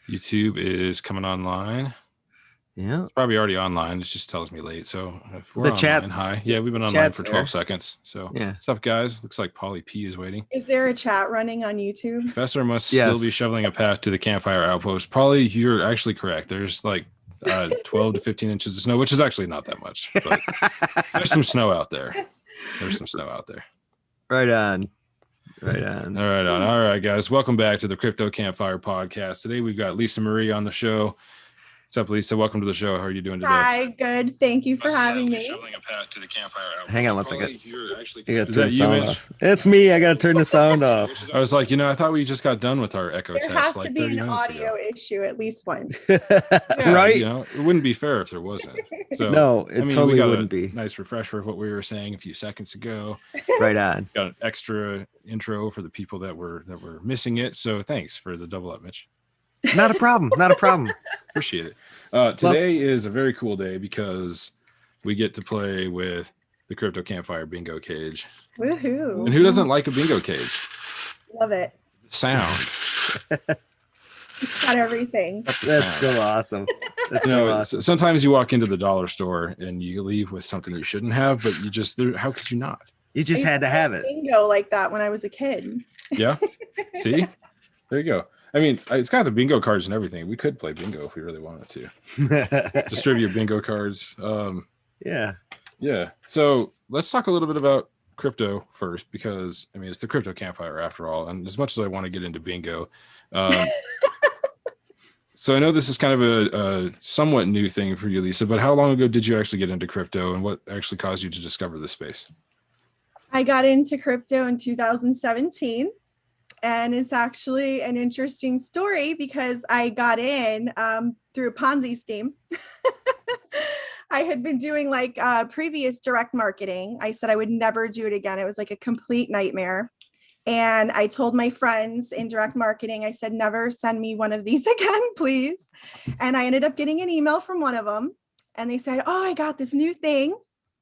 YouTube is coming online. Yeah. It's probably already online. It just tells me late. So if we're The online, chat. hi. Yeah, we've been online Chat's for 12 there. seconds. So Yeah. what's up, guys? Looks like Polly P is waiting. Is there a chat running on YouTube? Professor must Yes. still be shoveling a path to the Campfire outpost. Probably you're actually correct. There's like 12 to 15 inches of snow, which is actually not that much. But there's some snow out there. Right on. Right on. All right, guys. Welcome back to the Crypto Campfire podcast. Today we've got Lisa Marie on the show. What's up, Lisa? Welcome to the show. How are you doing today? Hi, good. Thank you for having me. Shoveling a path to the Campfire outpost. Hang on one second. Is that you, Mitch? It's me. I gotta turn the sound off. I was like, I thought we just got done with our echo There test has like to be 30 an minutes audio ago. issue at least once. Yeah, Right? It wouldn't be fair if there wasn't. So No, it totally we got wouldn't a be. nice refresher of what we were saying a few seconds ago. Right on. Got an extra intro for the people that were missing it. So thanks for the double up, Mitch. Not a problem. Not a problem. Appreciate it. Today is a very cool day because we get to play with the Crypto Campfire bingo cage. Woohoo. And who doesn't like a bingo cage? Love it. Sound. It's got everything. That's so awesome. That's so awesome. Sometimes you walk into the dollar store and you leave with something you shouldn't have, but how could you not? You just had to have it. Bingo like that when I was a kid. Yeah. See? There you go. I mean, it's got the bingo cards and everything. We could play bingo if we really wanted to. Distribute bingo cards. Yeah. Yeah. So let's talk a little bit about crypto first, because it's the Crypto Campfire after all. And as much as I want to get into bingo, so I know this is kind of a somewhat new thing for you, Lisa, but how long ago did you actually get into crypto, and what actually caused you to discover this space? I got into crypto in 2017. And it's actually an interesting story because I got in through a Ponzi scheme. I had been doing previous direct marketing. I said I would never do it again. It was like a complete nightmare. And I told my friends in direct marketing, I said, never send me one of these again, please. And I ended up getting an email from one of them. And they said, oh, I got this new thing.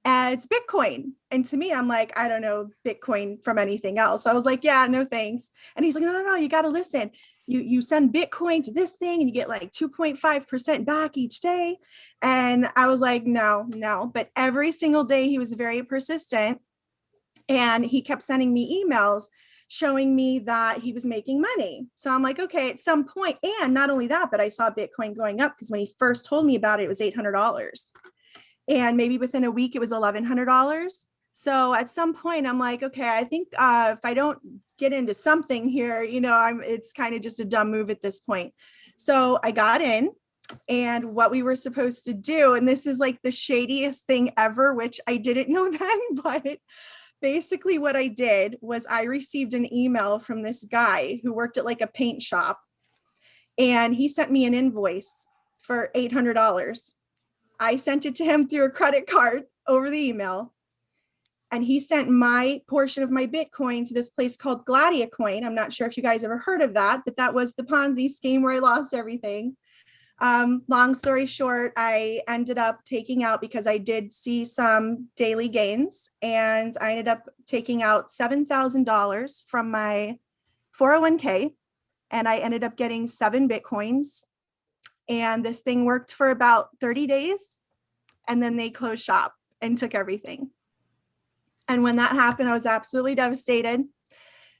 It's Bitcoin. And to me, I'm like, I don't know Bitcoin from anything else. I was like, yeah, no, thanks. And he's like, no, you got to listen. You send Bitcoin to this thing and you get like 2.5% back each day. And I was like, no. But every single day he was very persistent. And he kept sending me emails showing me that he was making money. So I'm like, okay, at some point. And not only that, but I saw Bitcoin going up because when he first told me about it, it was $800. And maybe within a week, it was $1,100. So at some point, I'm like, okay, I think if I don't get into something here, it's kind of just a dumb move at this point. So I got in, and what we were supposed to do, and this is like the shadiest thing ever, which I didn't know then, but basically what I did was I received an email from this guy who worked at like a paint shop, and he sent me an invoice for $800. I sent it to him through a credit card over the email, and he sent my portion of my Bitcoin to this place called Gladiacoin. I'm not sure if you guys ever heard of that, but that was the Ponzi scheme where I lost everything. Long story short, I ended up taking out, because I did see some daily gains, and I ended up taking out $7,000 from my 401k, and I ended up getting 7 Bitcoins. And this thing worked for about 30 days. And then they closed shop and took everything. And when that happened, I was absolutely devastated.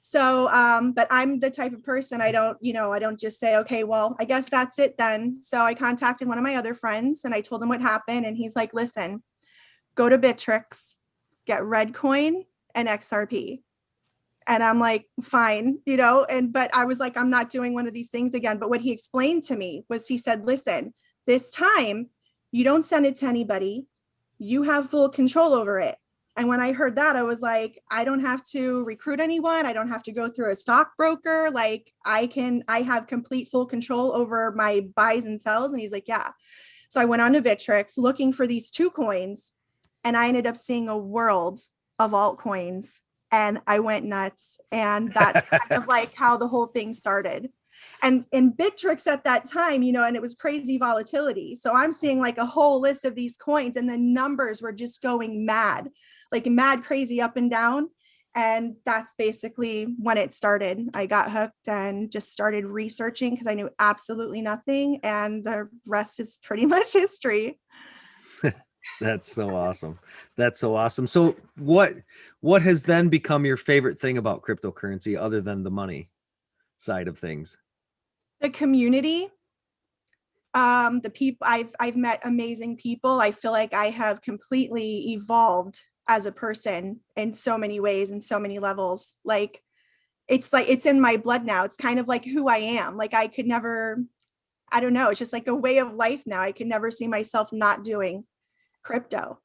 So, but I'm the type of person, I don't just say, okay, well, I guess that's it then. So I contacted one of my other friends and I told him what happened. And he's like, listen, go to Bittrex, get Redcoin and XRP. And I'm like, fine, but I was like, I'm not doing one of these things again. But what he explained to me was, he said, listen, this time you don't send it to anybody. You have full control over it. And when I heard that, I was like, I don't have to recruit anyone. I don't have to go through a stockbroker. Like I have complete full control over my buys and sells. And he's like, yeah. So I went on to Bittrex looking for these 2 coins, and I ended up seeing a world of altcoins. And I went nuts. And that's kind of like how the whole thing started. And in Bittrex at that time, and it was crazy volatility. So I'm seeing like a whole list of these coins, and the numbers were just going mad, like mad crazy up and down. And that's basically when it started. I got hooked and just started researching because I knew absolutely nothing. And the rest is pretty much history. That's so awesome. That's so awesome. So what has then become your favorite thing about cryptocurrency other than the money side of things? The community. The people I've met amazing people. I feel like I have completely evolved as a person in so many ways and so many levels. Like it's in my blood now. It's kind of like who I am. Like I could never, I don't know, it's just like a way of life now. I could never see myself not doing crypto.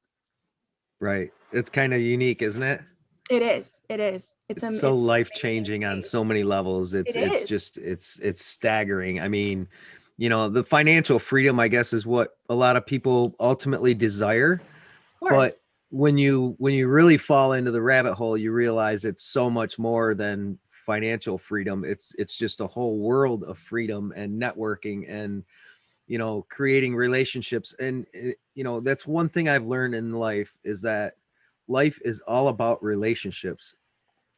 Right. It's kind of unique, isn't it? It is. It's so life-changing on so many levels. It's staggering. I mean, the financial freedom, I guess, is what a lot of people ultimately desire. But when you really fall into the rabbit hole, you realize it's so much more than financial freedom. It's just a whole world of freedom and networking and creating relationships. And that's one thing I've learned in life, is that life is all about relationships.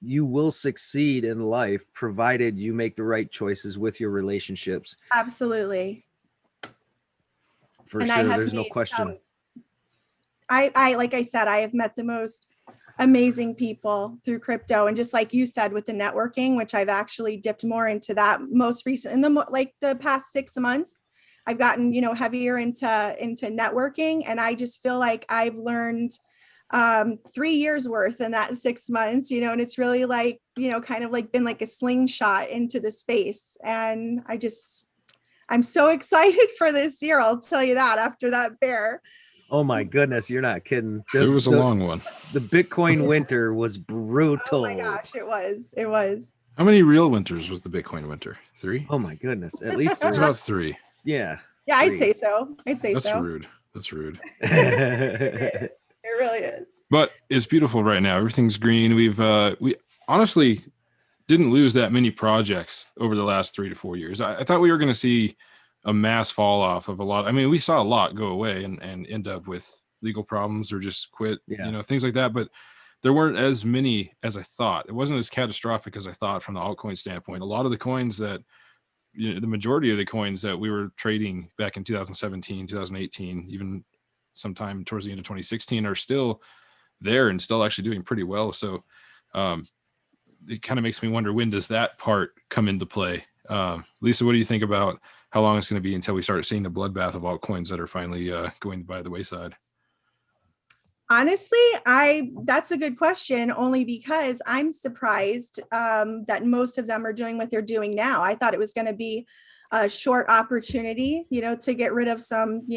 You will succeed in life provided you make the right choices with your relationships. Absolutely. For sure. There's no question. I like I said, I have met the most amazing people through crypto, and just like you said with the networking, which I've actually dipped more into that most recent in the past 6 months. I've gotten heavier into networking, and I just feel like I've learned 3 years worth in that 6 months, and it's really like kind of like been like a slingshot into the space. And I'm so excited for this year, I'll tell you that, after that bear. Oh my goodness, you're not kidding. It was a long one. The Bitcoin winter was brutal. Oh my gosh, it was. How many real winters was the Bitcoin winter? 3? Oh my goodness, at least 3. It was about 3. Yeah. Yeah, 3. I'd say so. That's rude. That's rude. It is. It really is. But it's beautiful right now. Everything's green. We honestly didn't lose that many projects over the last 3 to 4 years. I thought we were going to see a mass fall off of a lot. I mean, we saw a lot go away and end up with legal problems or just quit, things like that. But there weren't as many as I thought. It wasn't as catastrophic as I thought from the altcoin standpoint. A lot of the coins that, the majority of the coins that we were trading back in 2017, 2018, even sometime towards the end of 2016 are still there and still actually doing pretty well. So it kind of makes me wonder, when does that part come into play? Lisa, what do you think about how long it's going to be until we start seeing the bloodbath of altcoins that are finally going by the wayside? Honestly, that's a good question, only because I'm surprised that most of them are doing what they're doing now. I thought it was going to be a short opportunity, to get rid of some,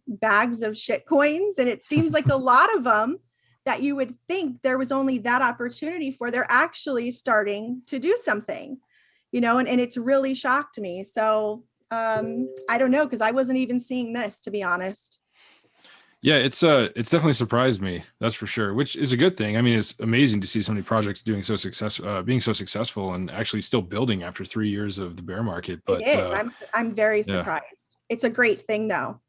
bags of shit coins. And it seems like a lot of them that you would think there was only that opportunity for, they're actually starting to do something, and it's really shocked me. So I don't know, because I wasn't even seeing this, to be honest. Yeah, it's definitely surprised me, that's for sure, which is a good thing. I mean, it's amazing to see so many projects being so successful and actually still building after 3 years of the bear market. But it is. I'm very surprised. It's a great thing, though.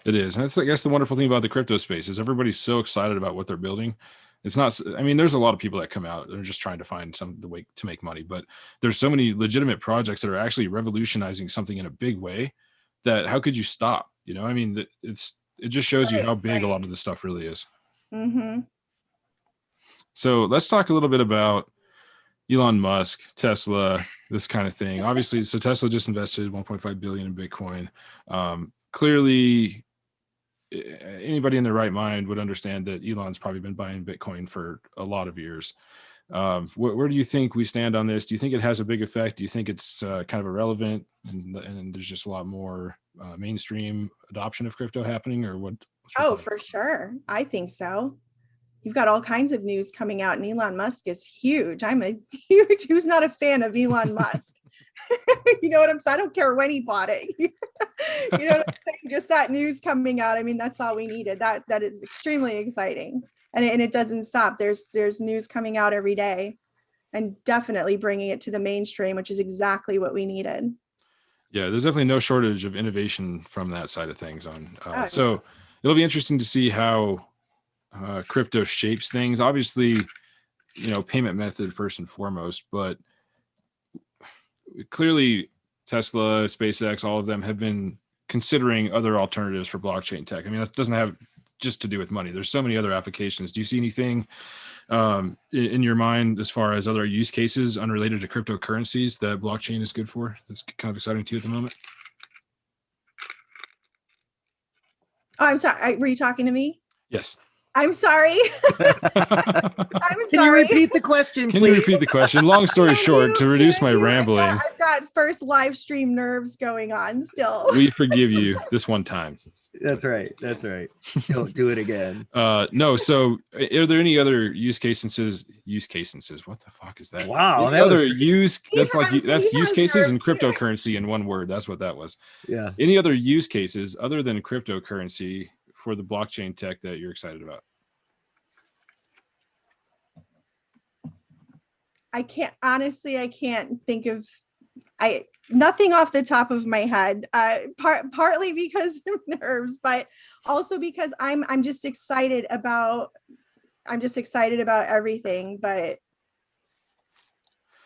It is. And that's, I guess, the wonderful thing about the crypto space is everybody's so excited about what they're building. It's not, I mean, there's a lot of people that come out and are just trying to find the way to make money, but there's so many legitimate projects that are actually revolutionizing something in a big way that how could you stop? I mean, it just shows you how big a lot of this stuff really is. Mm-hmm. So let's talk a little bit about Elon Musk, Tesla, this kind of thing. Obviously, so Tesla just invested 1.5 billion in Bitcoin. Clearly, anybody in their right mind would understand that Elon's probably been buying Bitcoin for a lot of years. Where do you think we stand on this? Do you think it has a big effect? Do you think it's kind of irrelevant and there's just a lot more mainstream adoption of crypto happening, or what? Oh, for sure. I think so. You've got all kinds of news coming out, and Elon Musk is huge. Who's not a fan of Elon Musk? You know what I'm saying? I don't care when he bought it. You know what I'm saying? Just that news coming out. I mean, that's all we needed. That is extremely exciting. And it doesn't stop. There's news coming out every day, and definitely bringing it to the mainstream, which is exactly what we needed. Yeah, there's definitely no shortage of innovation from that side of things. So it'll be interesting to see how crypto shapes things. Obviously, payment method first and foremost, but clearly Tesla, SpaceX, all of them have been considering other alternatives for blockchain tech. I mean, that doesn't have just to do with money. There's so many other applications. Do you see anything in your mind as far as other use cases unrelated to cryptocurrencies that blockchain is good for? That's kind of exciting to you at the moment. Oh, I'm sorry. Were you talking to me? Yes. I'm sorry. Can you repeat the question, please? Can you repeat the question? Long story short, to reduce my rambling. I've got first live stream nerves going on still. We forgive you this one time. That's right. That's right. Don't do it again. No. So are there any other use cases? What the fuck is that? Wow. That's use cases and cryptocurrency in one word. That's what that was. Yeah. Any other use cases other than cryptocurrency for the blockchain tech that you're excited about? I can't think of nothing off the top of my head. Partly because of nerves, but also because I'm just excited about everything. But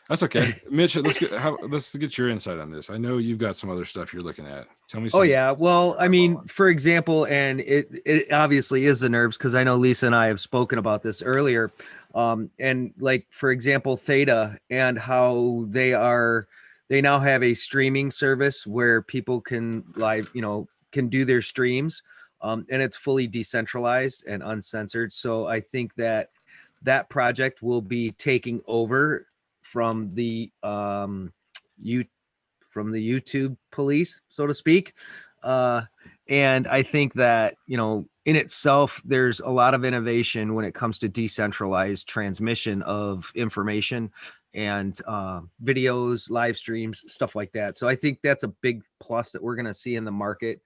that's okay, Mitch. Let's get your insight on this. I know you've got some other stuff you're looking at. Tell me. Oh yeah. Well, I mean, for example, and it obviously is the nerves because I know Lisa and I have spoken about this earlier. And like, for example, Theta and how they now have a streaming service where people can can do their streams. And it's fully decentralized and uncensored. So I think that project will be taking over from the YouTube police, so to speak. And I think that, in itself, there's a lot of innovation when it comes to decentralized transmission of information and videos, live streams, stuff like that. So I think that's a big plus that we're going to see in the market,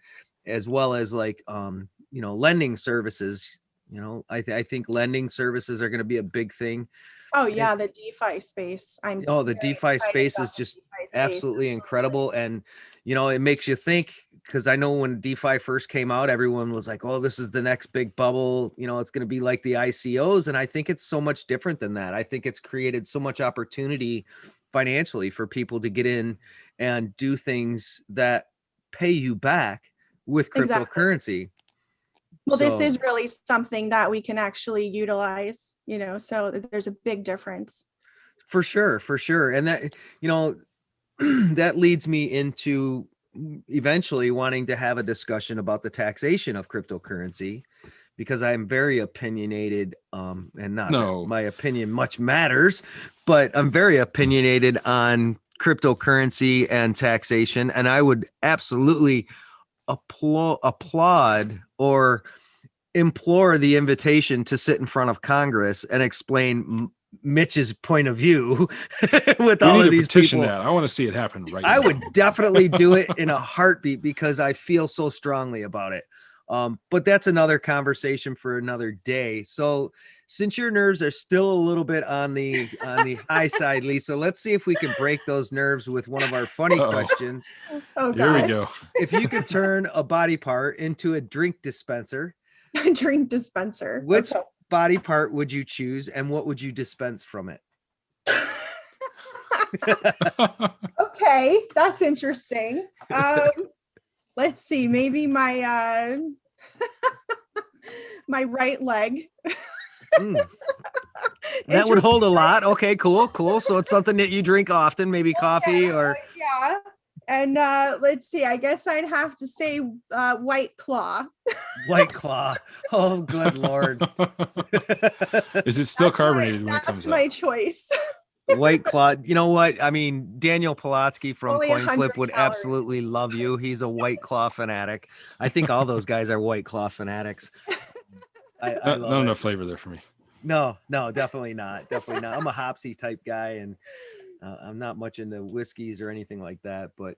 as well as lending services. I think lending services are going to be a big thing. Oh yeah, the DeFi space. The DeFi space is just absolutely incredible. And, it makes you think, because I know when DeFi first came out, everyone was like, oh, this is the next big bubble. It's going to be like the ICOs. And I think it's so much different than that. I think it's created so much opportunity financially for people to get in and do things that pay you back with cryptocurrency. Exactly. Well, this is really something that we can actually utilize, so there's a big difference. For sure. And that, that leads me into eventually wanting to have a discussion about the taxation of cryptocurrency, because I'm very opinionated, and not that my opinion much matters, but I'm very opinionated on cryptocurrency and taxation. And I would absolutely applaud or implore the invitation to sit in front of Congress and explain Mitch's point of view with all of these people. That. I want to see it happen right now. I would definitely do it in a heartbeat because I feel so strongly about it. But that's another conversation for another day. So since your nerves are still a little bit on the high side, Lisa, let's see if we can break those nerves with one of our funny questions. Oh, here we go. If you could turn a body part into a drink dispenser. A drink dispenser. Which body part would you choose, and what would you dispense from it? Okay, that's interesting. Let's see, maybe my my right leg. That would hold a lot. Okay, cool. So it's something that you drink often, maybe coffee or yeah. And let's see, I guess I'd have to say White Claw. White Claw. Oh, good Lord. Is it still carbonated when it comes out? That's my choice. White Claw. You know what? I mean, Daniel Pulaski from Coin Flip would absolutely love you. He's a White Claw fanatic. I think all those guys are White Claw fanatics. Not enough flavor there for me. No, definitely not. Definitely not. I'm a hopsy type guy, and I'm not much into whiskeys or anything like that, but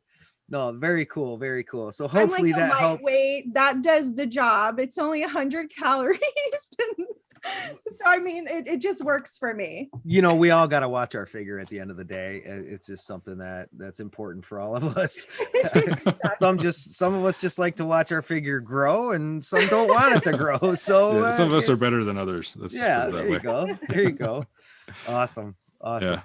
no, very cool. Very cool. So hopefully that helps. That does the job. It's only 100 calories. So, I mean, it just works for me. We all got to watch our figure at the end of the day. It's just something that's important for all of us. Some of us just like to watch our figure grow, and some don't want it to grow. So some of us are better than others. There you go. Awesome. Yeah.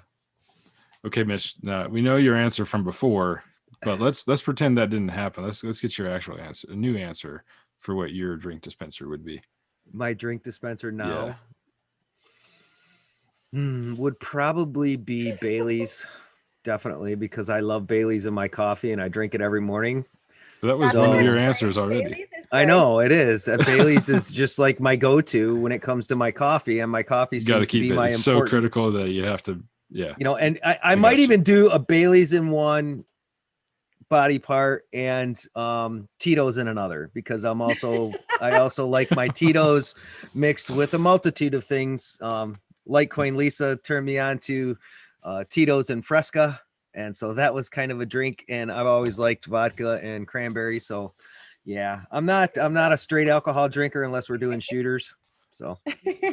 Okay, Mitch. Now we know your answer from before, but let's pretend that didn't happen. Let's get your actual answer, a new answer for what your drink dispenser would be. My drink dispenser now would probably be Bailey's. Definitely, because I love Bailey's in my coffee and I drink it every morning. So that was one of your answers already. I know it is. Bailey's is just like my go-to when it comes to my coffee, and my coffee seems to be my it's so critical that you have to, and I might even do a Bailey's in one body part and Tito's in another, because I also like my Tito's mixed with a multitude of things. Litecoin Lisa turned me on to Tito's and Fresca, and so that was kind of a drink, and I've always liked vodka and cranberry. So yeah, I'm not a straight alcohol drinker unless we're doing shooters. So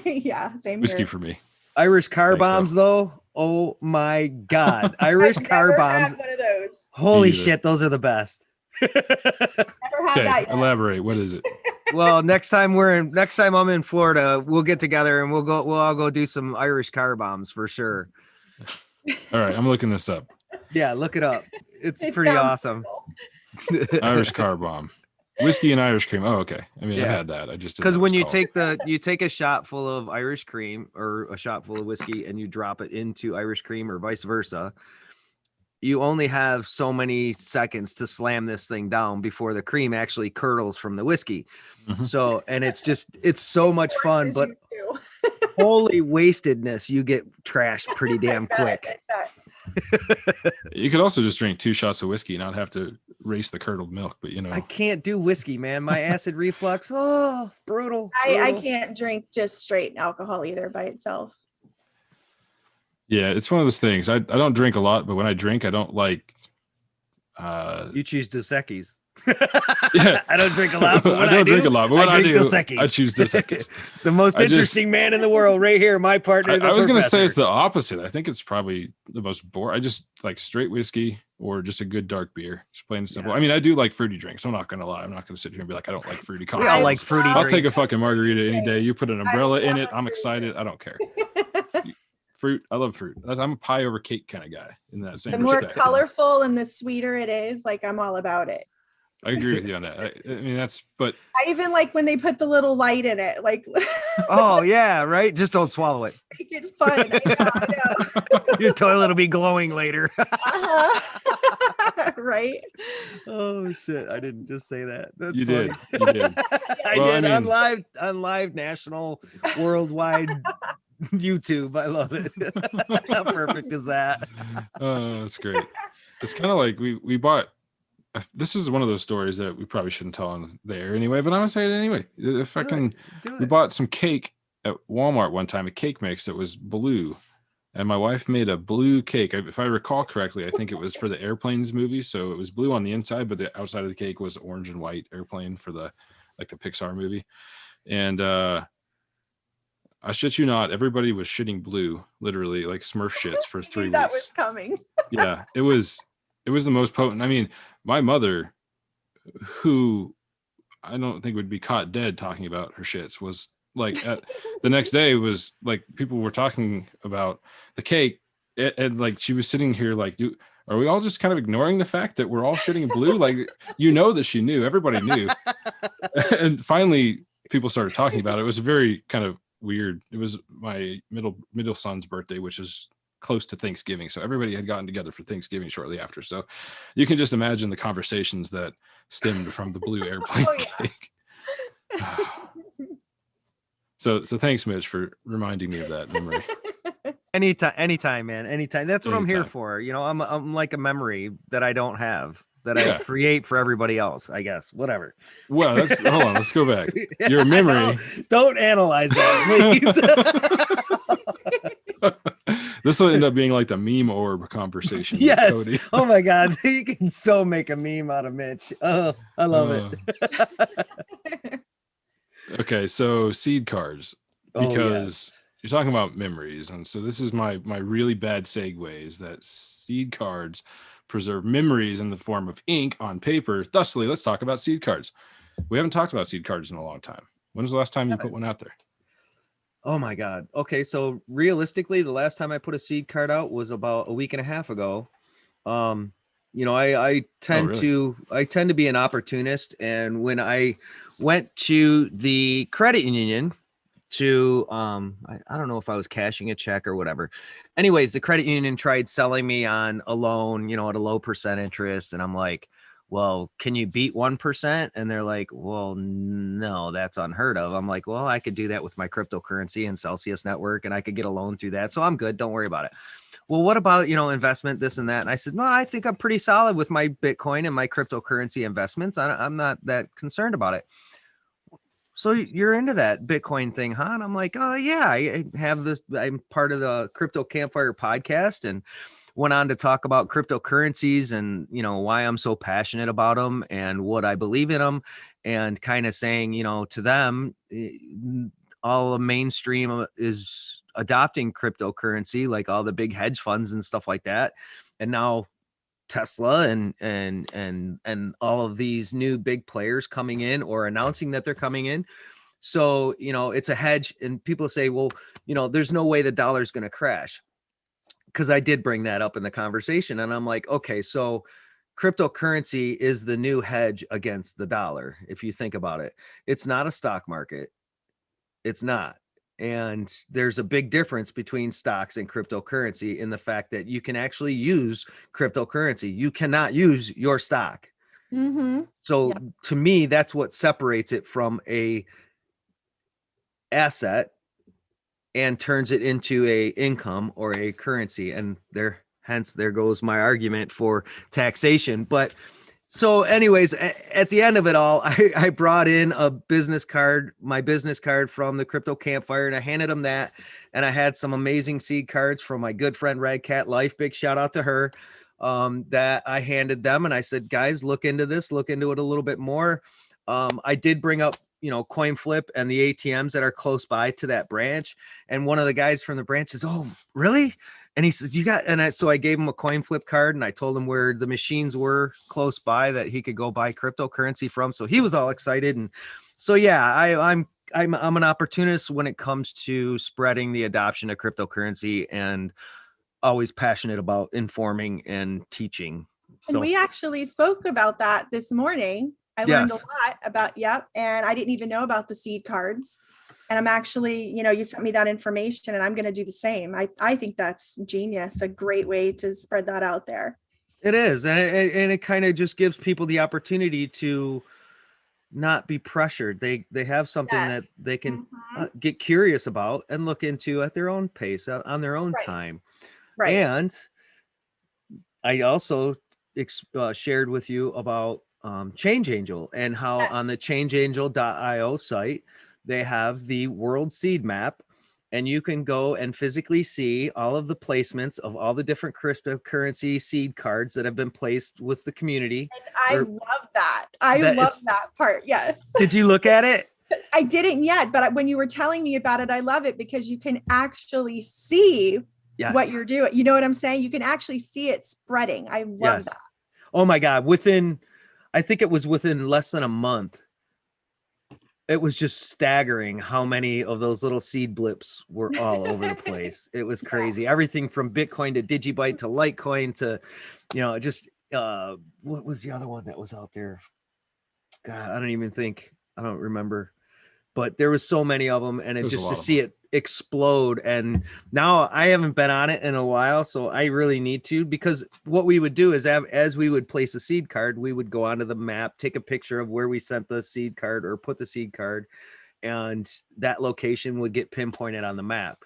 yeah, same whiskey here. for me. Irish car bombs though, oh my god. Irish car bombs, one of those. Holy shit, those are the best. Never had that yet. Elaborate. What is it? Well, next time I'm in Florida, we'll get together and we'll all go do some Irish car bombs for sure. All right, I'm looking this up. Yeah, look it up. It's pretty awesome. Irish car bomb, whiskey and Irish cream. Oh, okay. I mean, I've had that. I just because when you take a shot full of Irish cream or a shot full of whiskey and you drop it into Irish cream or vice versa, you only have so many seconds to slam this thing down before the cream actually curdles from the whiskey. Mm-hmm. So, and it's so much fun, but holy wastedness, you get trashed pretty damn quick. You could also just drink 2 shots of whiskey and not have to race the curdled milk, but I can't do whiskey, man. My acid reflux, brutal. I can't drink just straight alcohol either by itself. Yeah, it's one of those things. I don't drink a lot, but when I drink, I don't like. You choose Dos Equis. Yeah, I don't drink a lot. But I don't drink a lot, but when I do, Dos Equis. I choose Dos Equis. The most interesting man in the world, right here, my partner. I was going to say it's the opposite. I think it's probably the most boring. I just like straight whiskey or just a good dark beer. Just plain and simple. Yeah. I mean, I do like fruity drinks. I'm not going to lie. I'm not going to sit here and be like, I don't like fruity cocktails. We all like fruity I'll drinks. take a fucking margarita any day. You put an umbrella in it, I'm excited. I don't care. Fruit. I love fruit. I'm a pie over cake kind of guy in that same The more respect. colorful and the sweeter it is, like I'm all about it. I agree with you on that. I mean, but I even like when they put the little light in it, like. Oh yeah, right. Just don't swallow it. Make it fun. I know. Your toilet will be glowing later. Right. Oh shit! I didn't just say that. That's you funny. did. You did. I did. On live, national, worldwide. YouTube. I love it. How perfect is that? Oh, that's great. It's kind of like we bought. This is one of those stories that we probably shouldn't tell on there anyway, but I'm gonna say it anyway. If I can, we bought some cake at Walmart one time, a cake mix that was blue, and my wife made a blue cake. If I recall correctly, I think it was for the Airplanes movie, so it was blue on the inside, but the outside of the cake was orange and white airplane for the Pixar movie, and I shit you not, everybody was shitting blue, literally like Smurf shits for 3 weeks. That was coming. Yeah, it was the most potent. I mean, my mother, who I don't think would be caught dead talking about her shits, was like the next day was like people were talking about the cake, and like she was sitting here like, are we all just kind of ignoring the fact that we're all shitting blue? Like, that she knew, everybody knew. And finally people started talking about it. It was very kind of weird. It was my middle son's birthday, which is close to Thanksgiving, so everybody had gotten together for Thanksgiving shortly after, so you can just imagine the conversations that stemmed from the blue airplane cake. So thanks, Mitch, for reminding me of that memory. Anytime, man. Anytime. That's what I'm here for. I'm like a memory that I don't have, that I create for everybody else, I guess. Whatever. Well, hold on. Let's go back. Your memory. Don't analyze that, please. This will end up being like the meme orb conversation. Yes. Cody. Oh my God. You can so make a meme out of Mitch. Oh, I love it. Okay. So seed cards, because you're talking about memories. And so this is my really bad segue, is that seed cards preserve memories in the form of ink on paper. Thusly, let's talk about seed cards. We haven't talked about seed cards in a long time. When was the last time you put one out there? Oh my God. Okay. So realistically, the last time I put a seed card out was about a week and a half ago. Um, I Oh, tend really? to be an opportunist. And when I went to the credit union to, I don't know if I was cashing a check or whatever. Anyways, the credit union tried selling me on a loan, at a low percent interest. And I'm like, well, can you beat 1%? And they're like, well, no, that's unheard of. I'm like, well, I could do that with my cryptocurrency and Celsius network, and I could get a loan through that. So I'm good. Don't worry about it. Well, what about, investment, this and that? And I said, no, I think I'm pretty solid with my Bitcoin and my cryptocurrency investments. I'm not that concerned about it. So you're into that Bitcoin thing, huh? And I'm like, oh yeah, I have this. I'm part of the Crypto Campfire podcast, and went on to talk about cryptocurrencies and why I'm so passionate about them and what I believe in them, and kind of saying, to them, all the mainstream is adopting cryptocurrency, like all the big hedge funds and stuff like that, and now Tesla and all of these new big players coming in or announcing that they're coming in. So, it's a hedge, and people say, well, there's no way the dollar's going to crash. Because I did bring that up in the conversation, and I'm like, okay, so cryptocurrency is the new hedge against the dollar. If you think about it, it's not a stock market. It's not. And there's a big difference between stocks and cryptocurrency in the fact that you can actually use cryptocurrency. You cannot use your stock. Mm-hmm. So Yep. to me, that's what separates it from a asset and turns it into a income or a currency. And there goes my argument for taxation. But so anyways, at the end of it all, I brought in my business card from the Crypto Campfire, and I handed them that. And I had some amazing seed cards from my good friend Red Cat Life. Big shout out to her. That I handed them, and I said, guys, look into this, look into it a little bit more. I did bring up, coin flip and the ATMs that are close by to that branch. And one of the guys from the branch says, oh, really? And he says, so I gave him a coin flip card, and I told him where the machines were close by that he could go buy cryptocurrency from. So he was all excited. And so, yeah, I'm an opportunist when it comes to spreading the adoption of cryptocurrency, and always passionate about informing and teaching. And we actually spoke about that this morning. I learned a lot about, and I didn't even know about the seed cards. And I'm actually, you sent me that information, and I'm going to do the same. I think that's genius, a great way to spread that out there. It is. And it kind of just gives people the opportunity to not be pressured. They have something that they can get curious about and look into at their own pace, on their own time. Right. And I also shared with you about Change Angel, and how on the changeangel.io site, they have the world seed map, and you can go and physically see all of the placements of all the different cryptocurrency seed cards that have been placed with the community. And I love that. I love that part. Yes. Did you look at it? I didn't yet, but when you were telling me about it, I love it because you can actually see what you're doing. You know what I'm saying? You can actually see it spreading. I love that. Oh my God. I think it was within less than a month. It was just staggering how many of those little seed blips were all over the place. It was crazy. Everything from Bitcoin to Digibyte to Litecoin to, what was the other one that was out there? God, I don't remember. But there was so many of them, and it just to see it explode. And now I haven't been on it in a while, so I really need to, because what we would do is as we would place a seed card, we would go onto the map, take a picture of where we sent the seed card or put the seed card, and that location would get pinpointed on the map.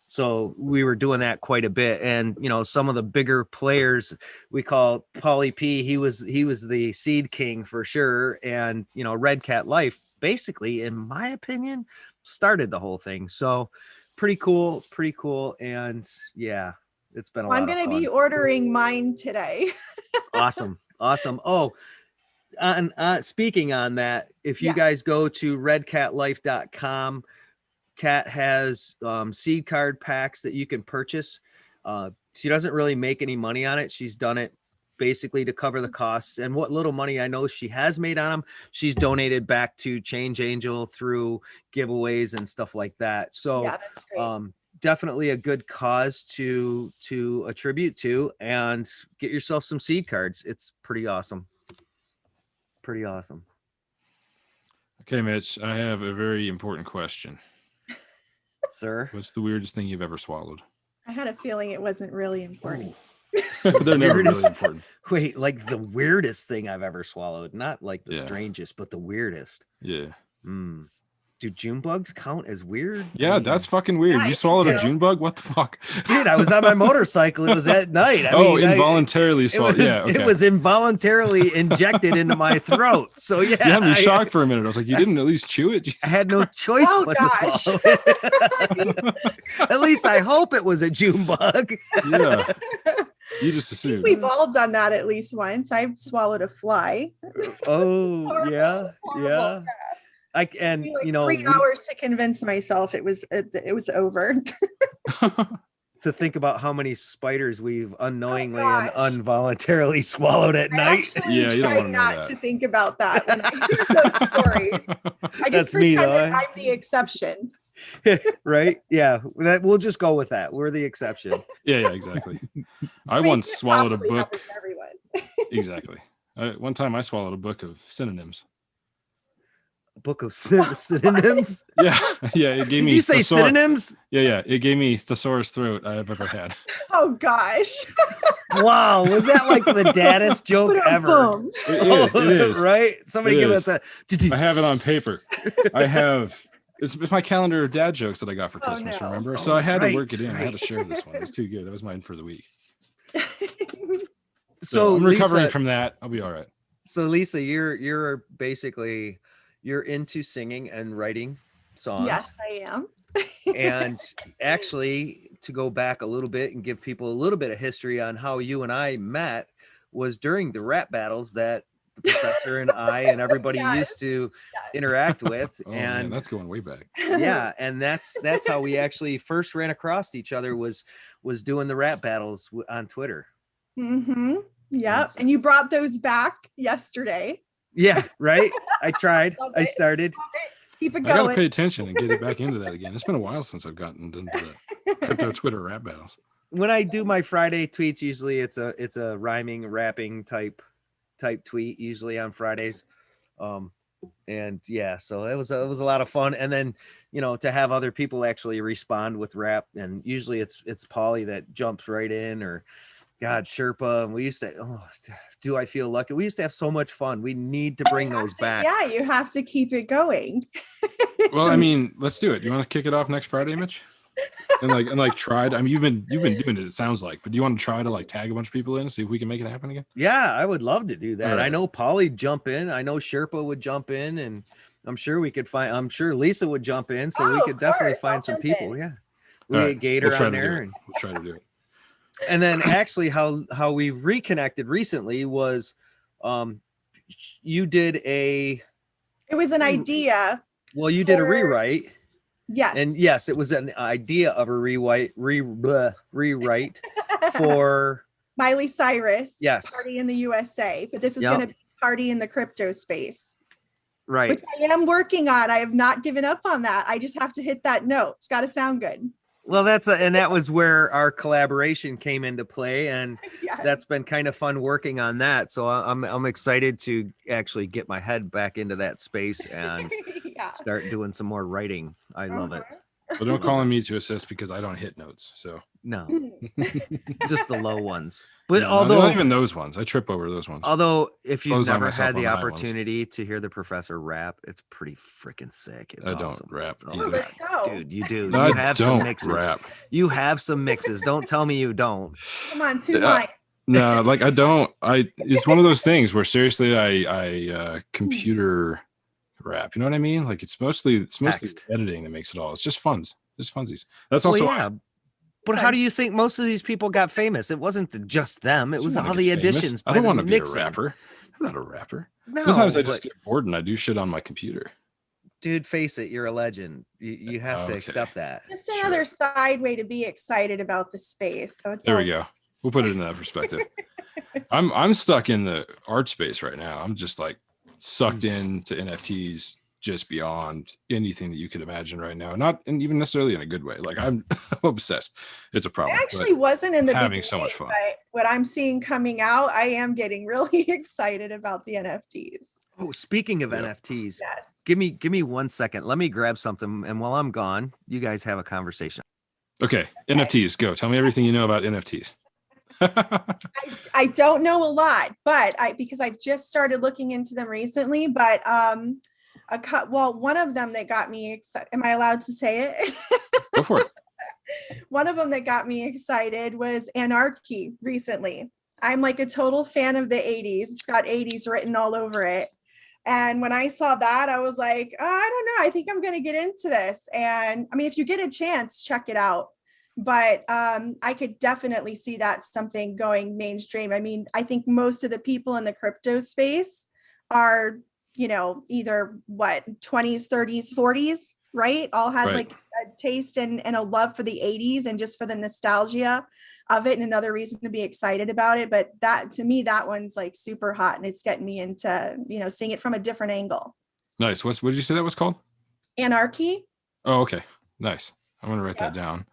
So we were doing that quite a bit. And, some of the bigger players we call Paulie P, he was the seed king for sure. And, Red Cat Life, basically, in my opinion, started the whole thing. So pretty cool. And yeah, it's been a lot of fun. I'm going to be ordering mine today. Awesome. Oh, and speaking on that, if you guys go to redcatlife.com, Kat has seed card packs that you can purchase. She doesn't really make any money on it. She's done it basically to cover the costs, and what little money I know she has made on them, she's donated back to Change Angel through giveaways and stuff like that. So Yeah, that's great. Definitely a good cause to attribute to, and get yourself some seed cards. It's pretty awesome. Pretty awesome. Okay, Mitch, I have a very important question. Sir, What's the weirdest thing you've ever swallowed? I had a feeling it wasn't really important. They're never really Weirdest- important. wait, like the weirdest thing I've ever swallowed, not like the Yeah. strangest, but the weirdest. Yeah. Do June bugs count as weird? Yeah, that's fucking weird. Yeah, You swallowed a yeah. June bug? What the fuck? Dude, I was on my motorcycle. It was at night. Involuntarily swallowed. Yeah, okay. It was involuntarily injected into my throat. So yeah, You had me shocked for a minute. I was like, you didn't at least chew it? Jesus I had no choice Oh, but gosh. to swallow it. At least I hope it was a June bug. Yeah. You just assumed. We've all done that at least once. I've swallowed a fly. Oh Horrible, yeah, horrible. yeah. And Like you know, 3 hours to convince myself it was over. to think about how many spiders we've unknowingly and gosh. involuntarily swallowed at I night. actually Yeah, you don't try wanna know not that. to think about that when I hear those stories. I just That's me, pretend though, that eh? I'm the exception. Right? Yeah, we'll just go with that. We're the exception. Yeah, exactly. I mean, once it swallowed a probably book. happens to everyone. Exactly. One time I swallowed a book of synonyms. A book of synonyms. Yeah. Yeah. It gave Did me you say synonyms? Yeah. It gave me thesaurus throat I've ever had. Oh gosh. Wow, was that like the daddest joke ever? Boom. It is. Right? Somebody It give is. us a. I have it on paper. I have. It's my calendar of dad jokes that I got for Oh, Christmas, no. remember? So I had to work Right, it in. I had to right. share this one. It was too good. That was mine for the week. So I'm recovering Lisa, from that. I'll be all right. So Lisa, you're basically you're into singing and writing songs. Yes, I am. And actually, to go back a little bit and give people a little bit of history on how you and I met was during the rap battles that the professor and I and everybody Yes. used to interact with. Oh, man, And that's going way back. yeah, and that's how we actually first ran across each other was doing the rap battles on Twitter. Mm-hmm. Yep. Yes. And you brought those back yesterday. Yeah, right. I tried. Love I it. started. Keep it I gotta going. pay attention and get it back into that again. It's been a while since I've gotten into the crypto Twitter rap battles. When I do my Friday tweets, usually it's a rhyming, rapping type tweet, usually on Fridays. And yeah, so it was a lot of fun. And then, to have other people actually respond with rap, and usually it's Pauly that jumps right in, or God, Sherpa. And we used to, do I feel lucky? We used to have so much fun. We need to bring those back. Yeah, you have to keep it going. Well, I mean, let's do it. You want to kick it off next Friday, Mitch? And try it. I mean, you've been doing it sounds like, but do you want to try to tag a bunch of people in, see if we can make it happen again? Yeah, I would love to do that. All right. I know Pauly'd jump in. I know Sherpa would jump in, and I'm sure Lisa would jump in, so we Oh, could of definitely course, find I'll some jump people. in. Yeah. All We right, get Gator we'll try on to do there. it. And, We'll try to do it. and then actually how we reconnected recently was you did It was an idea. you did a for- rewrite. Yes. And yes, it was an idea of a rewrite for Miley Cyrus. Yes. Party in the USA. But this is Yep. going to be party in the crypto space. right. Which I am working on. I have not given up on that. I just have to hit that note. It's got to sound good. Well, and that was where our collaboration came into play, and Yes. that's been kind of fun working on that. So I'm excited to actually get my head back into that space and Yeah. start doing some more writing. I love it. But don't call on me to assist because I don't hit notes. So No, Uh-huh. just the low ones. But no, although not even those ones. I trip over those ones. if you've Close on never myself had on the the high ones. opportunity to hear the professor rap, it's pretty freaking sick. It's I don't awesome. rap Oh, either. Let's go. dude, you do. No, You I have some don't mixes. rap. You have some mixes. Don't tell me you don't. Come on, 2 Yeah. lines. No, I don't. It's one of those things where seriously, I computer rap. You know what I mean? It's mostly Text. editing that makes it all. It's just funsies. That's also Well, yeah. But how do you think most of these people got famous? It wasn't just them. It was all the additions. I don't want to be a mixing. rapper. I'm not a rapper. No, Sometimes I but- just get bored and I do shit on my computer. dude, face it, you're a legend. You have to Okay. accept that. Just another side way to be excited about the space. So it's There all we go. We'll put it in that perspective. I'm stuck in the art space right now. I'm just like sucked into NFTs just beyond anything that you could imagine right now. Not and even necessarily in a good way. Like I'm obsessed. It's a problem. I actually wasn't in the having so much fun. But what I'm seeing coming out, I am getting really excited about the NFTs. Oh, speaking of NFTs, give me 1 second. Let me grab something, and while I'm gone, you guys have a conversation. Okay, NFTs, go. Tell me everything you know about NFTs. I don't know a lot, but because I've just started looking into them recently, but one of them that got me excited. Am I allowed to say it? Go for it. One of them that got me excited was Anarchy recently. I'm like a total fan of the 80s. It's got 80s written all over it. And when I saw that, I was like, oh, I don't know. I think I'm going to get into this. And I mean, if you get a chance, check it out. But I could definitely see that something going mainstream. I mean, I think most of the people in the crypto space are, either 20s, 30s, 40s, right? All had like a taste and a love for the 80s and just for the nostalgia of it, and another reason to be excited about it. But that, to me, that one's like super hot, and it's getting me into, seeing it from a different angle. Nice. What did you say that was called? Anarchy. Oh, okay. Nice. I'm going to write that down.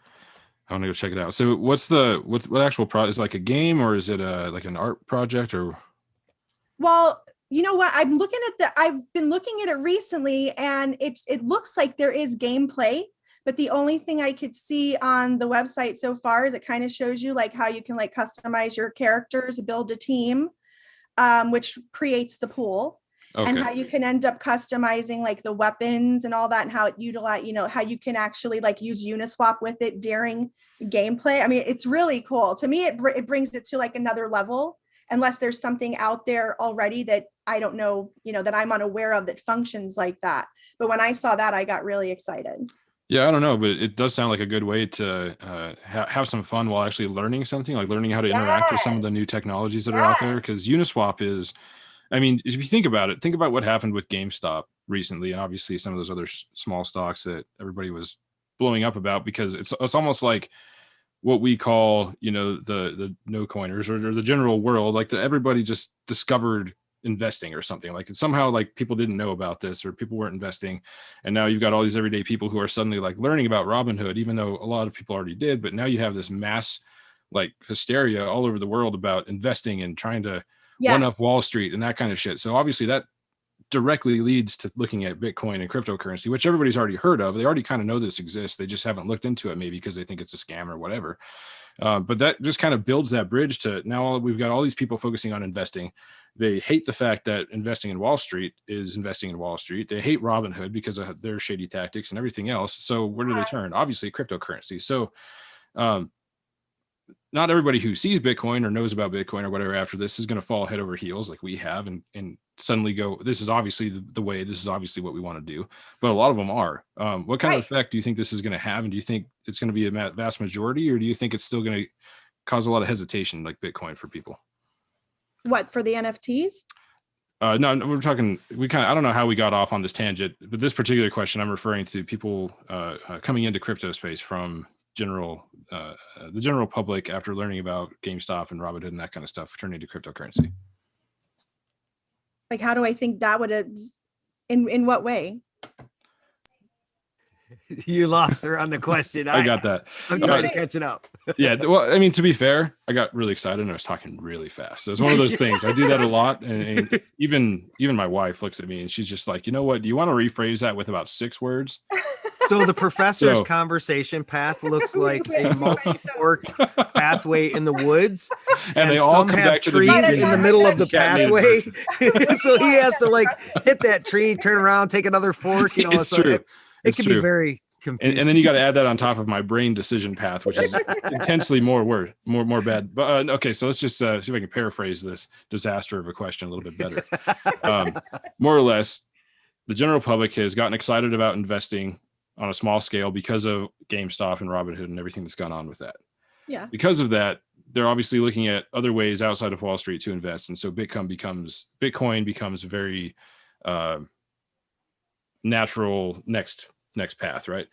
I want to go check it out. So what actual project is, like a game, or is it like an art project, or? Well, you know what? I've been looking at it recently, and it looks like there is gameplay, but the only thing I could see on the website so far is it kind of shows you like how you can like customize your characters, build a team, which creates the pool. Okay. And how you can end up customizing like the weapons and all that, and how it utilize, how you can actually like use Uniswap with it during gameplay. I mean, it's really cool. To me, it brings it to like another level, unless there's something out there already that I don't know, that I'm unaware of that functions like that. But when I saw that, I got really excited. Yeah, I don't know, but it does sound like a good way to have some fun while actually learning something, like learning how to interact with some of the new technologies that are out there. Because Uniswap is, I mean, if you think about it, think about what happened with GameStop recently, and obviously some of those other small stocks that everybody was blowing up about, because it's almost like what we call, the no coiners, or the general world, like everybody just discovered investing or something. Like somehow like people didn't know about this, or people weren't investing, and now you've got all these everyday people who are suddenly like learning about Robinhood, even though a lot of people already did. But now you have this mass like hysteria all over the world about investing and trying to one up Wall Street and that kind of shit. So obviously that directly leads to looking at Bitcoin and cryptocurrency, which everybody's already heard of. They already kind of know this exists. They just haven't looked into it, maybe because they think it's a scam or whatever. But that just kind of builds that bridge to now we've got all these people focusing on investing. They hate the fact that investing in Wall Street is investing in Wall Street. They hate Robinhood because of their shady tactics and everything else. So where do they turn? Obviously cryptocurrency. So not everybody who sees Bitcoin or knows about Bitcoin or whatever after this is going to fall head over heels like we have and suddenly go, this is obviously the way, this is obviously what we want to do. But a lot of them are. What kind of effect do you think this is going to have? And do you think it's going to be a vast majority, or do you think it's still going to cause a lot of hesitation like Bitcoin for people? What, for the NFTs? No, we're talking, I don't know how we got off on this tangent, but this particular question, I'm referring to people coming into crypto space from the general public after learning about GameStop and Robinhood and that kind of stuff, turning to cryptocurrency. Like, how do I think that would, in what way? You lost her on the question. I got that. I'm trying to catch it up. Yeah. Well, I mean, to be fair, I got really excited and I was talking really fast. So it's one of those things. I do that a lot. And even my wife looks at me and she's just like, you know what? Do you want to rephrase that with about 6 words? So the professor's conversation path looks like a multi-forked pathway in the woods, and they all come back to the trees in the middle of the pathway. So he has to like hit that tree, turn around, take another fork. It's true. It can be very confusing. And then you got to add that on top of my brain decision path, which is intensely more bad. But okay, so let's just see if I can paraphrase this disaster of a question a little bit better. More or less, the general public has gotten excited about investing on a small scale because of GameStop and Robinhood and everything that's gone on with that. Yeah. Because of that, they're obviously looking at other ways outside of Wall Street to invest. And so Bitcoin becomes very natural next path, right?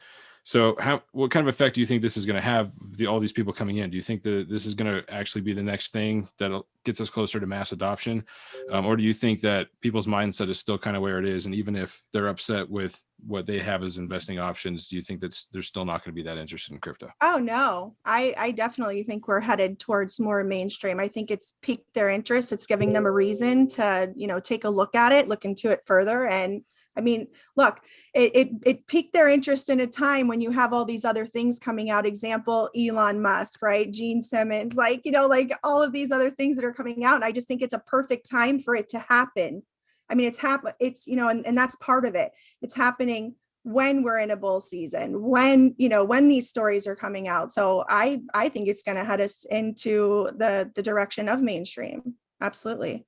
So what kind of effect do you think this is going to have, all these people coming in? Do you think that this is going to actually be the next thing that gets us closer to mass adoption? Or do you think that people's mindset is still kind of where it is? And even if they're upset with what they have as investing options, do you think that they're still not going to be that interested in crypto? Oh, no, I definitely think we're headed towards more mainstream. I think it's piqued their interest. It's giving them a reason to, take a look at it, look into it further. And I mean, look, it piqued their interest in a time when you have all these other things coming out. Example, Elon Musk, right? Gene Simmons, like all of these other things that are coming out. And I just think it's a perfect time for it to happen. I mean, and that's part of it. It's happening when we're in a bull season, when these stories are coming out. So I think it's going to head us into the direction of mainstream. Absolutely.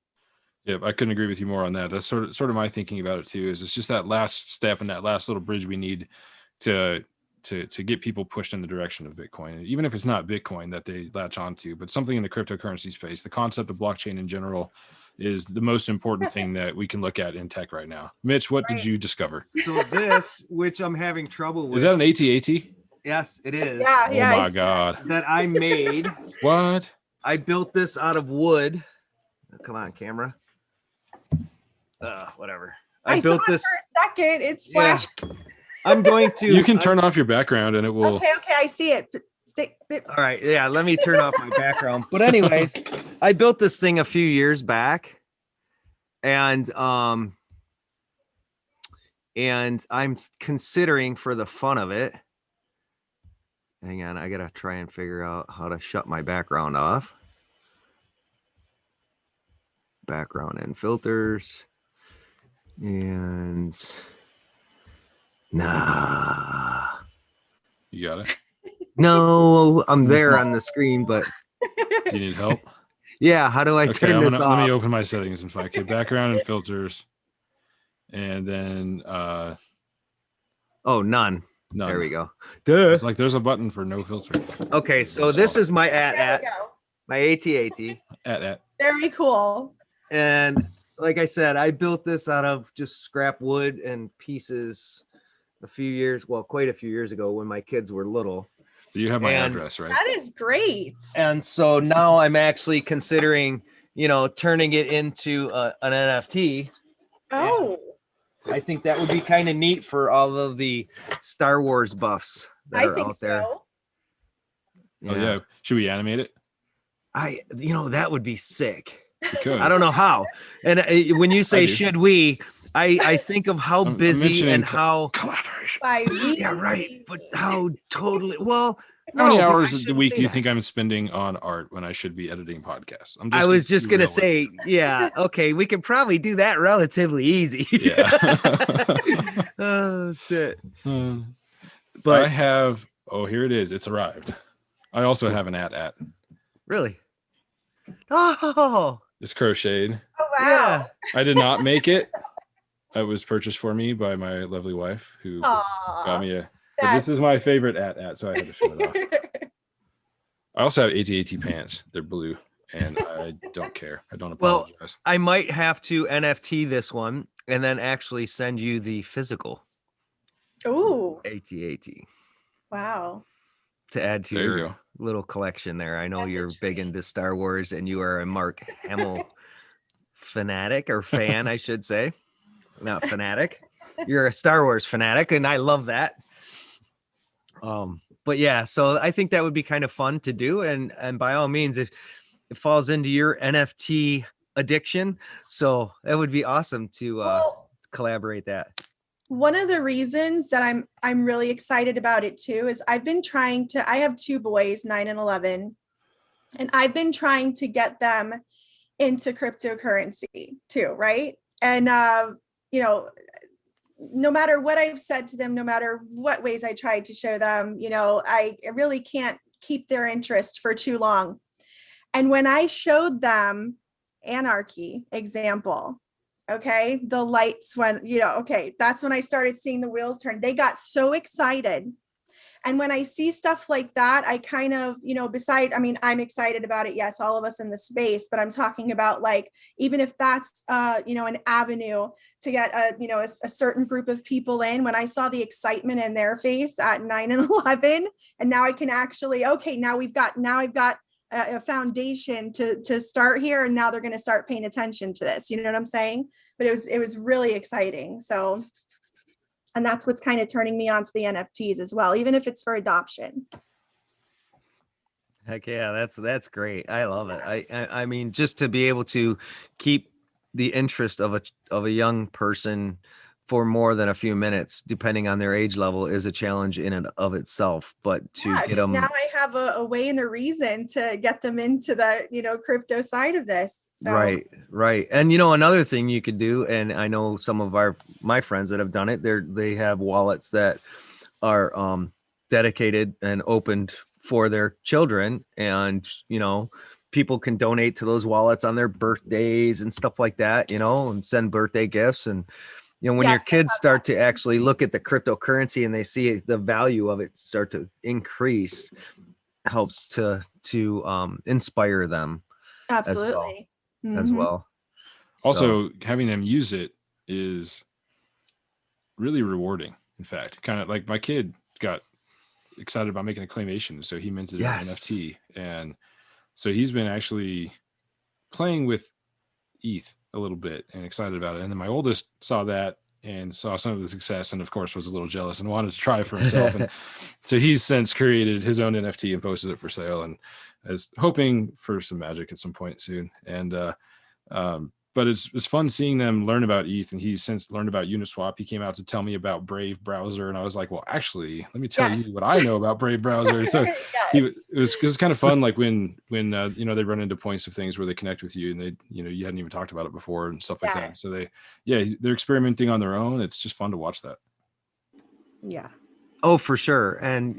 Yep, I couldn't agree with you more on that. That's sort of my thinking about it too. Is it's just that last step and that last little bridge we need to get people pushed in the direction of Bitcoin, even if it's not Bitcoin that they latch onto, but something in the cryptocurrency space. The concept of blockchain in general is the most important thing that we can look at in tech right now. Mitch, what did you discover? So this, which I'm having trouble with. Is that an AT-AT? Yes, it is. Yeah. Oh my God. That I made. What? I built this out of wood. Come on, camera. Whatever. I built this for a second. It's flashed. Yeah. I'm going to. You can turn off your background and it will. Okay, I see it. All right. Yeah, let me turn off my background. But anyways, I built this thing a few years back, and I'm considering, for the fun of it. Hang on, I gotta try and figure out how to shut my background off. Background and filters. And nah. You got it? No, I'm there on the screen, but Do you need help? Yeah, how do I turn this off? Let me open my settings and find background and filters. And then none. No. There we go. It's like there's a button for no filter. Okay, so this is my my AT-AT. Very cool. And like I said, I built this out of just scrap wood and pieces quite a few years ago when my kids were little. So you have my address, right? That is great. And so now I'm actually considering, turning it into an NFT. Oh. And I think that would be kind of neat for all of the Star Wars buffs that are out there. So. Yeah. Oh yeah. Should we animate it? That would be sick. I don't know how. And when you say should we, I think of how busy and how collaboration. Yeah, right. But how totally how many hours a week do you think I'm spending on art when I should be editing podcasts? I was just gonna say, yeah, okay, we can probably do that relatively easy. Yeah. Oh shit. But I have. Oh, here it is. It's arrived. I also have an at. Really? Oh. It's crocheted. Oh wow. Yeah. I did not make it. It was purchased for me by my lovely wife, who got me but this is my favorite at, so I had to show it off. I also have AT-AT pants. They're blue, and I don't care. I don't apologize. Well, I might have to NFT this one and then actually send you the physical. Ooh. AT-AT. Wow. To add to your little collection there. I know you're big into Star Wars, and you are a Mark Hamill fanatic, or fan, I should say. Not fanatic. You're a Star Wars fanatic, and I love that. But yeah, so I think that would be kind of fun to do, and by all means, if it falls into your NFT addiction, so that would be awesome to collaborate that. One of the reasons that I'm really excited about it too is I have two boys, 9 and 11, and I've been trying to get them into cryptocurrency too, right? And no matter what I've said to them, no matter what ways I tried to show them, I really can't keep their interest for too long. And when I showed them Anarchy example, okay, the lights went, okay, that's when I started seeing the wheels turn. They got so excited. And when I see stuff like that, I kind of, I'm excited about it. Yes, all of us in the space, but I'm talking about like, even if that's, an avenue to get a certain group of people in. When I saw the excitement in their face at 9 and 11, and now I can actually, okay, now I've got a foundation to start here, and now they're going to start paying attention to this. You know what I'm saying? But it was really exciting. So, and that's what's kind of turning me on to the NFTs as well, even if it's for adoption. Heck yeah, that's great. I love it. I mean, just to be able to keep the interest of a young person for more than a few minutes, depending on their age level, is a challenge in and of itself. But to get them now, I have a way and a reason to get them into the crypto side of this. So. Right. And another thing you could do, and I know some of my friends that have done it, they have wallets that are dedicated and opened for their children, and people can donate to those wallets on their birthdays and stuff like that, and send birthday gifts. And when your kids start to actually look at the cryptocurrency and they see the value of it start to increase, helps to inspire them. Absolutely. As well. Also, having them use it is really rewarding. In fact, kind of like my kid got excited about making a claymation, so he minted an NFT, and so he's been actually playing with ETH a little bit and excited about it. And then my oldest saw that and saw some of the success, and of course was a little jealous and wanted to try it for himself. And so he's since created his own NFT and posted it for sale, and is hoping for some magic at some point soon. And but it's fun seeing them learn about ETH, and he's since learned about Uniswap. He came out to tell me about Brave browser, and I was like, well, actually, let me tell you what I know about Brave browser. So it was kind of fun, like when they run into points of things where they connect with you, and they you hadn't even talked about it before and stuff like that. So they're experimenting on their own. It's just fun to watch that. Yeah. Oh, for sure. And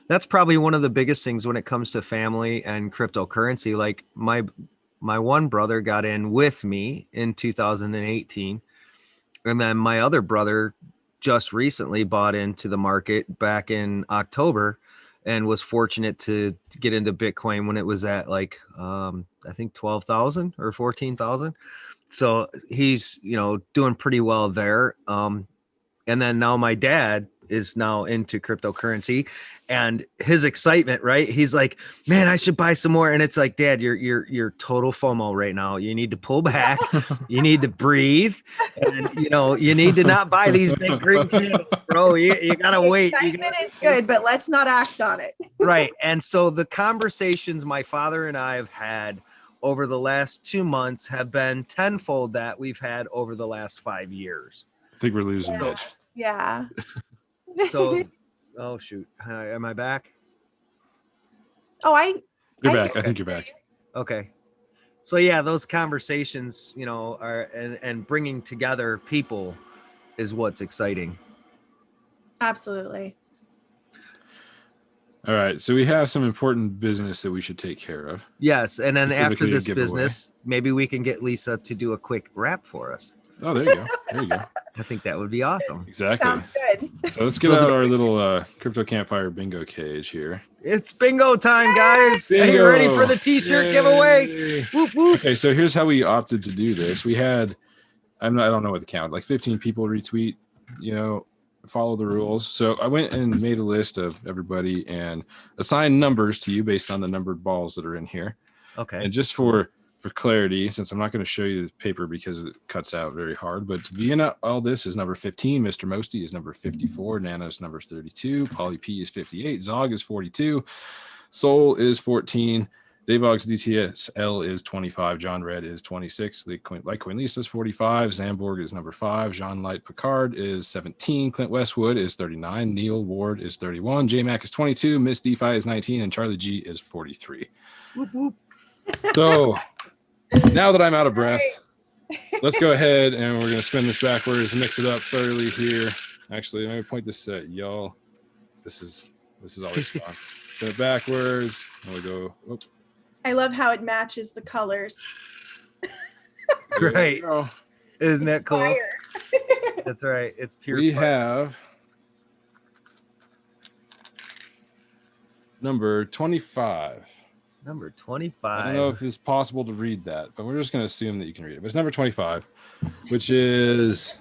that's probably one of the biggest things when it comes to family and cryptocurrency. Like my one brother got in with me in 2018. And then my other brother just recently bought into the market back in October, and was fortunate to get into Bitcoin when it was at like, I think 12,000 or 14,000. So he's, doing pretty well there. And then now my dad is now into cryptocurrency, and his excitement, right? He's like, man, I should buy some more. And it's like, Dad, you're total FOMO right now. You need to pull back. You need to breathe. And, you need to not buy these big green candles, bro. You gotta wait. Excitement is good, but let's not act on it. Right. And so the conversations my father and I have had over the last 2 months have been tenfold that we've had over the last 5 years. I think we're losing Mitch. Yeah. So, oh shoot, am I back? Oh, you're back. I think you're back. Okay. So yeah, those conversations, are and bringing together people is what's exciting. Absolutely. All right, so we have some important business that we should take care of. Yes, and then after this business, maybe we can get Lisa to do a quick rap for us. Oh, there you go. There you go. I think that would be awesome. Exactly. Sounds good. So let's get out our little crypto campfire bingo cage here. It's bingo time, guys. Bingo. Are you ready for the t-shirt giveaway? Whoop, whoop. Okay, so here's how we opted to do this. We had, I don't know what the count, like 15 people retweet, follow the rules. So I went and made a list of everybody and assigned numbers to you based on the numbered balls that are in here. Okay. And just for clarity, since I'm not going to show you the paper because it cuts out very hard, but Vienna Aldis is number 15, Mr. Mosty is number 54, Nano is number 32, Polly P is 58, Zog is 42, Soul is 14, Davog's DTSL is 25, John Red is 26, Litecoin Lisa is 45, Zamborg is number 5, Jean Light Picard is 17, Clint Westwood is 39, Neil Ward is 31, J-Mac is 22, Miss DeFi is 19, and Charlie G is 43. Whoop, whoop. So now that I'm out of breath, let's go ahead and we're going to spin this backwards, mix it up thoroughly here. Actually, let me point this at y'all. This is always fun. Spin it backwards. And we'll go. Whoop. I love how it matches the colors. Great. Isn't that cool? Fire. That's right. It's pure We fire. have Number 25. Number 25. I don't know if it's possible to read that, but we're just going to assume that you can read it. But it's number 25, which is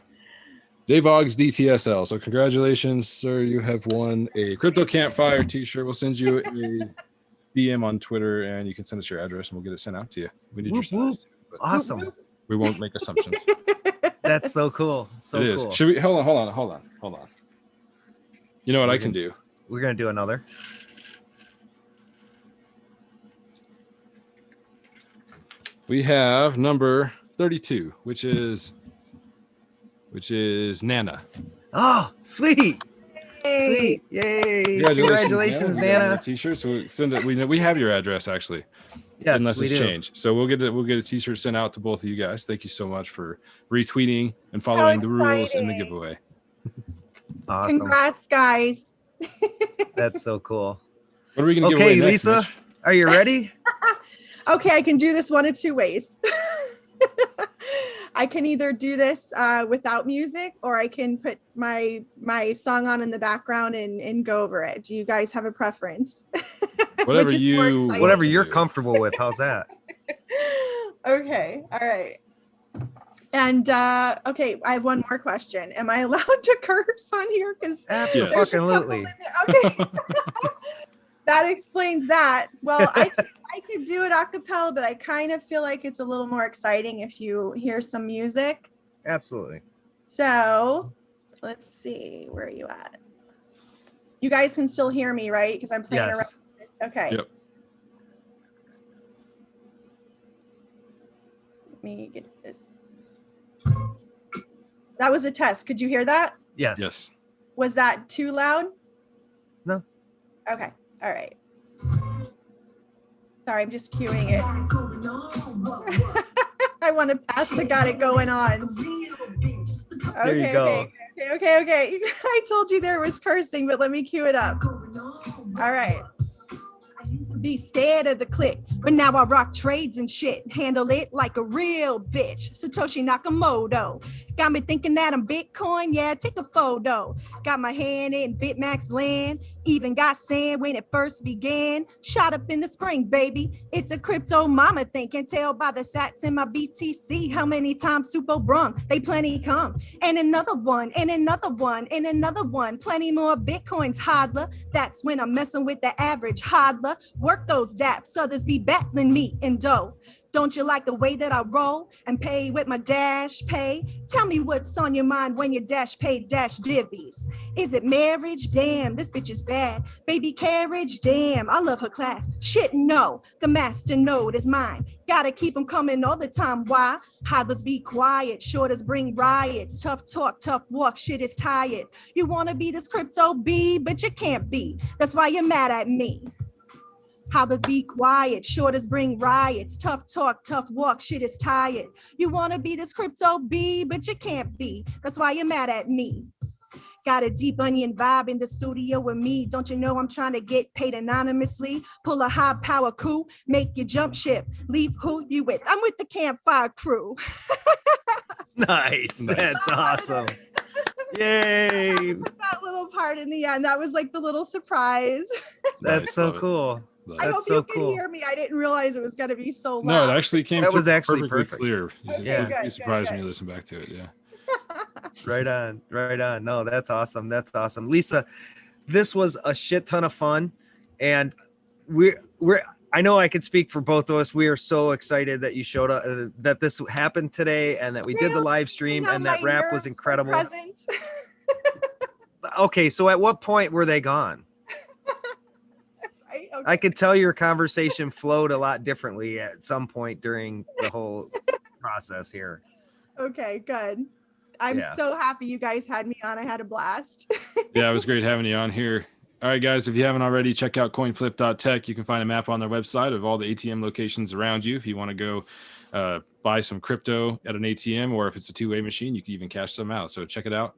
Dave Oggs DTSL. So congratulations, sir. You have won a Crypto Campfire t-shirt. We'll send you a DM on Twitter, and you can send us your address, and we'll get it sent out to you. We need your size too, but awesome. we won't make assumptions. That's so cool. So it is. Cool. Should we hold on? You know what I can do? We're gonna do another. We have number 32, which is Nana. Oh, sweet. Sweet. Yay. Congratulations, Nana. T-shirt. So send it. We have your address actually. Yes, unless it's do. changed. So we'll get a t-shirt sent out to both of you guys. Thank you so much for retweeting and following the rules in the giveaway. Awesome. Congrats, guys. That's so cool. What are we going to give away next, Lisa? Mitch? Are you ready? Okay, I can do this one of two ways. I can either do this without music, or I can put my song on in the background and go over it. Do you guys have a preference? Whatever you're comfortable with. How's that? Okay. All right. And okay, I have one more question. Am I allowed to curse on here? Because absolutely. Okay. That explains that. Well, I could do it a cappella, but I kind of feel like it's a little more exciting if you hear some music. Absolutely. So let's see, where are you at? You guys can still hear me, right? Because I'm playing around. Okay. Yep. Let me get this. That was a test. Could you hear that? Yes. Yes. Was that too loud? No. Okay. All right. Sorry, I'm just cueing it. I want to pass the got it going on. There you go. Okay. I told you there was cursing, but let me cue it up. All right. Be scared of the click, but now I rock trades and shit. Handle it like a real bitch. Satoshi Nakamoto. Got me thinking that I'm Bitcoin. Yeah, take a photo. Got my hand in Bitmax land. Even got sand when it first began. Shot up in the spring, baby. It's a crypto mama thing. Can tell by the sats in my BTC how many times Supo brung. They plenty come. And another one, and another one, and another one. Plenty more Bitcoins, hodler. That's when I'm messing with the average hodler. Work those daps, others be battling me in dough. Don't you like the way that I roll and pay with my dash pay? Tell me what's on your mind when you dash pay dash divvies. Is it marriage? Damn, this bitch is bad. Baby carriage? Damn, I love her class. Shit, no, the master node is mine. Gotta keep them coming all the time. Why? Hodlers be quiet, shorters bring riots. Tough talk, tough walk, shit is tired. You wanna be this crypto B, but you can't be. That's why you're mad at me. Hodlers be quiet, shorters bring riots. Tough talk, tough walk, shit is tired. You wanna be this crypto B, but you can't be. That's why you're mad at me. Got a deep onion vibe in the studio with me. Don't you know I'm trying to get paid anonymously? Pull a high power coup, make you jump ship. Leave who you with. I'm with the Campfire crew. Nice. That's awesome. Yay. That little part in the end, that was like the little surprise. That's so cool. I hope you can hear me. I didn't realize it was going to be so loud. No, it actually came that was actually perfectly perfect. clear. Okay, You surprised when you listen back to it. Yeah. Right on. No, that's awesome. Lisa, this was a shit ton of fun. And I know I could speak for both of us. We are so excited that you showed up, that this happened today, and that we did the live stream, and that rap was incredible. Okay, so at what point were they gone? Okay. I could tell your conversation flowed a lot differently at some point during the whole process here. Okay, good. I'm so happy you guys had me on. I had a blast. Yeah, it was great having you on here. All right, guys, if you haven't already, check out coinflip.tech. You can find a map on their website of all the ATM locations around you. If you want to go buy some crypto at an ATM, or if it's a two-way machine, you can even cash some out. So check it out.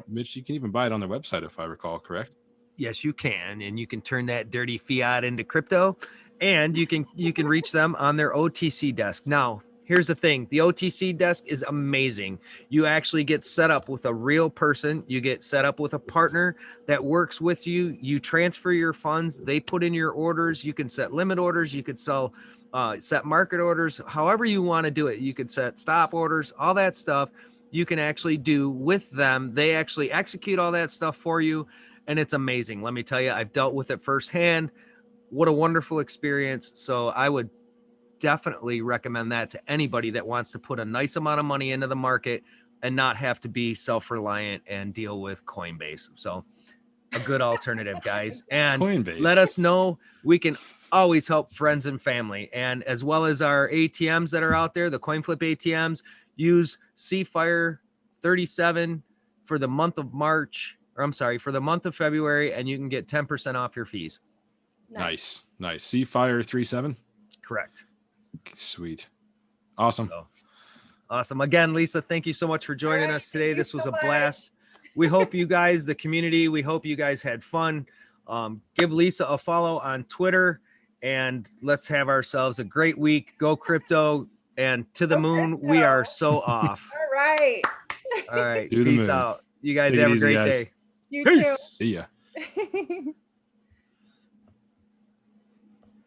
Mitch, you can even buy it on their website, if I recall, correct? Yes, you can. And you can turn that dirty fiat into crypto, and you can reach them on their OTC desk. Now, here's the thing. The OTC desk is amazing. You actually get set up with a real person. You get set up with a partner that works with you. You transfer your funds. They put in your orders. You can set limit orders. You could set market orders, however you want to do it. You could set stop orders, all that stuff you can actually do with them. They actually execute all that stuff for you. And it's amazing. Let me tell you, I've dealt with it firsthand. What a wonderful experience. So I would definitely recommend that to anybody that wants to put a nice amount of money into the market and not have to be self-reliant and deal with Coinbase. So a good alternative, guys. And Coinbase. Let us know. We can always help friends and family. And as well as our ATMs that are out there, the CoinFlip ATMs, use Campfire 37 for the month of March, or I'm sorry, for the month of February, and you can get 10% off your fees. Nice. Campfire 37. Correct. Sweet. Awesome. So, awesome. Again, Lisa, thank you so much for joining us today. This was a blast. We hope you guys, the community, we hope you guys had fun. Give Lisa a follow on Twitter, and let's have ourselves a great week. Go crypto and to the moon. Crypto. We are so off. All right. All right. Peace out. You guys have a great day. You too. See ya.